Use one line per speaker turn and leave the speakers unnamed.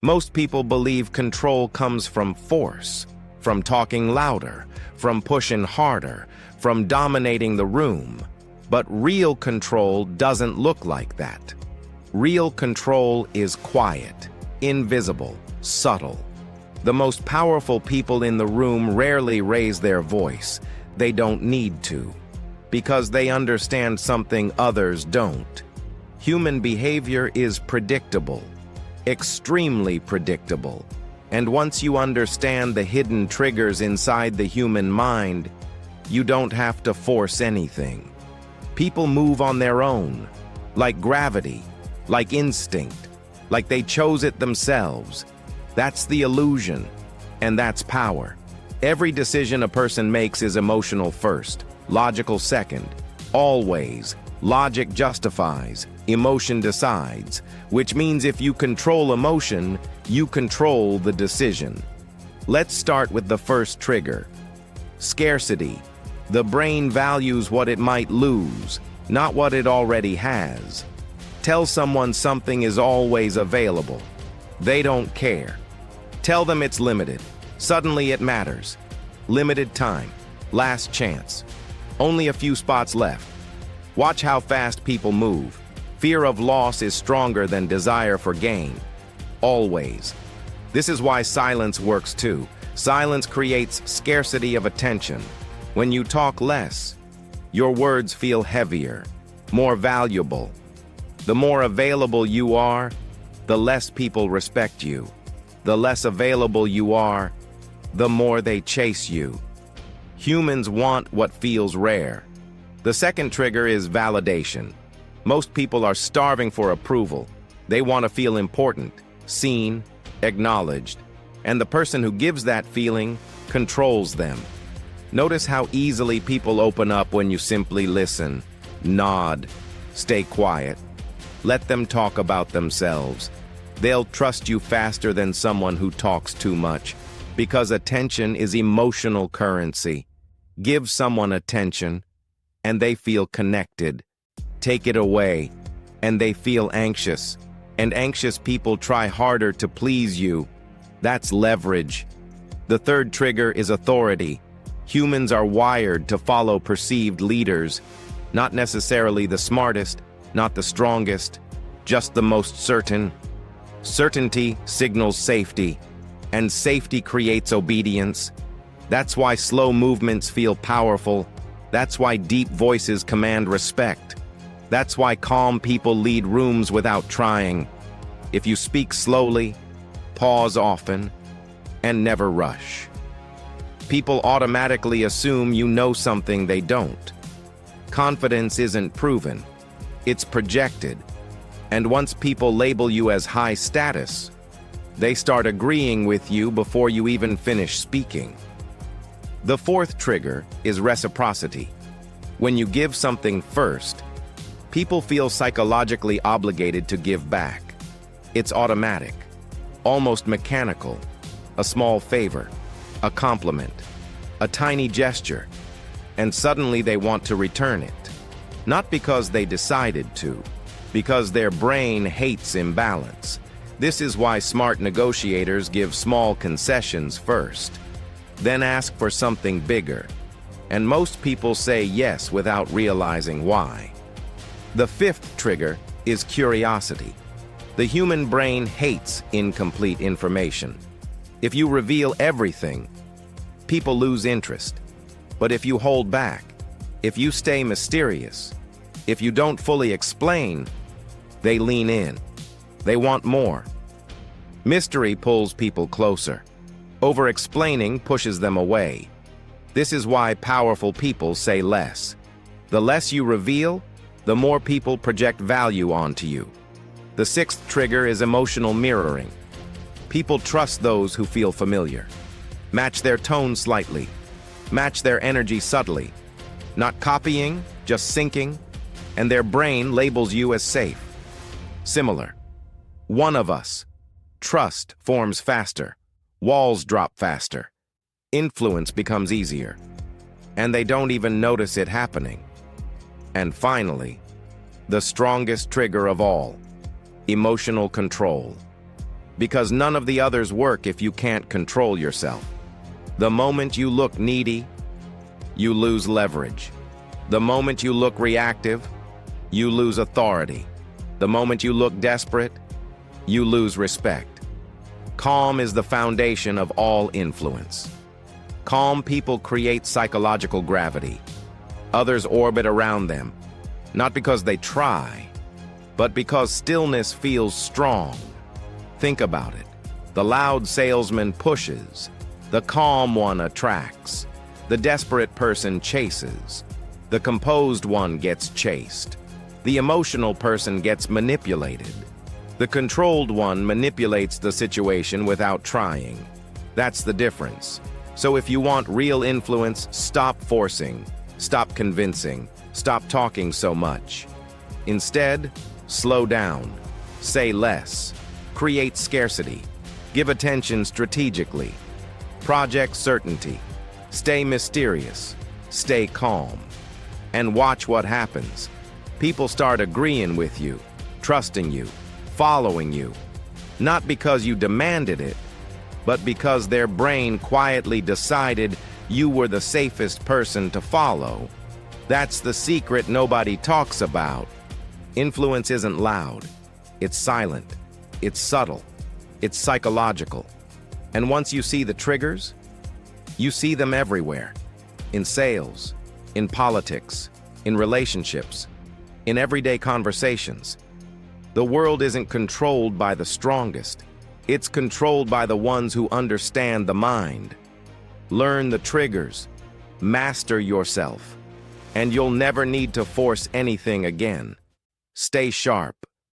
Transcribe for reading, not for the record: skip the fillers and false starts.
Most people believe control comes from force, from talking louder, from pushing harder, from dominating the room. But real control doesn't look like that. Real control is quiet, invisible, subtle. The most powerful people in the room rarely raise their voice. They don't need to, because they understand something others don't. Human behavior is predictable, extremely predictable. And once you understand the hidden triggers inside the human mind, you don't have to force anything. People move on their own, like gravity, like instinct, like they chose it themselves. That's the illusion, and that's power. Every decision a person makes is emotional first, logical second. Always, logic justifies, emotion decides, which means if you control emotion, you control the decision. Let's start with the first trigger. Scarcity. The brain values what it might lose, not what it already has. Tell someone something is always available. They don't care. Tell them it's limited. Suddenly it matters. Limited time. Last chance. Only a few spots left. Watch how fast people move. Fear of loss is stronger than desire for gain. Always. This is why silence works too. Silence creates scarcity of attention. When you talk less, your words feel heavier, more valuable. The more available you are, the less people respect you. The less available you are, the more they chase you. Humans want what feels rare. The second trigger is validation. Most people are starving for approval. They want to feel important, seen, acknowledged. And the person who gives that feeling controls them. Notice how easily people open up when you simply listen, nod, stay quiet. Let them talk about themselves. They'll trust you faster than someone who talks too much, because attention is emotional currency. Give someone attention, and they feel connected. Take it away, and they feel anxious. And anxious people try harder to please you. That's leverage. The third trigger is authority. Humans are wired to follow perceived leaders, not necessarily the smartest, not the strongest, just the most certain. Certainty signals safety, and safety creates obedience. That's why slow movements feel powerful. That's why deep voices command respect. That's why calm people lead rooms without trying. If you speak slowly, pause often, and never rush, people automatically assume you know something they don't. Confidence isn't proven, it's projected. And once people label you as high status, they start agreeing with you before you even finish speaking. The fourth trigger is reciprocity. When you give something first, people feel psychologically obligated to give back. It's automatic, almost mechanical. A small favor, a compliment, a tiny gesture, and suddenly they want to return it. Not because they decided to, because their brain hates imbalance. This is why smart negotiators give small concessions first, then ask for something bigger. And most people say yes without realizing why. The fifth trigger is curiosity. The human brain hates incomplete information. If you reveal everything, people lose interest. But if you hold back, if you stay mysterious, if you don't fully explain, they lean in. They want more. Mystery pulls people closer. Over-explaining pushes them away. This is why powerful people say less. The less you reveal, the more people project value onto you. The sixth trigger is emotional mirroring. People trust those who feel familiar. Match their tone slightly. Match their energy subtly. Not copying, just syncing. And their brain labels you as safe. Similar. One of us. Trust forms faster. Walls drop faster. Influence becomes easier. And they don't even notice it happening. And finally, the strongest trigger of all. Emotional control. because none of the others work if you can't control yourself. The moment you look needy, you lose leverage. The moment you look reactive, you lose authority. The moment you look desperate, you lose respect. Calm is the foundation of all influence. Calm people create psychological gravity. Others orbit around them, not because they try, but because stillness feels strong. Think about it. The loud salesman pushes. The calm one attracts. The desperate person chases. The composed one gets chased. The emotional person gets manipulated. The controlled one manipulates the situation without trying. That's the difference. So if you want real influence, stop forcing, stop convincing, stop talking so much. Instead, slow down, say less, create scarcity, give attention strategically, project certainty, stay mysterious, stay calm, and watch what happens. People start agreeing with you, trusting you, following you, not because you demanded it, but because their brain quietly decided you were the safest person to follow. That's the secret nobody talks about. Influence isn't loud. It's silent. It's subtle. It's psychological. And once you see the triggers, you see them everywhere. In sales, in politics, in relationships, in everyday conversations. The world isn't controlled by the strongest. It's controlled by the ones who understand the mind. Learn the triggers, master yourself, and you'll never need to force anything again. Stay sharp.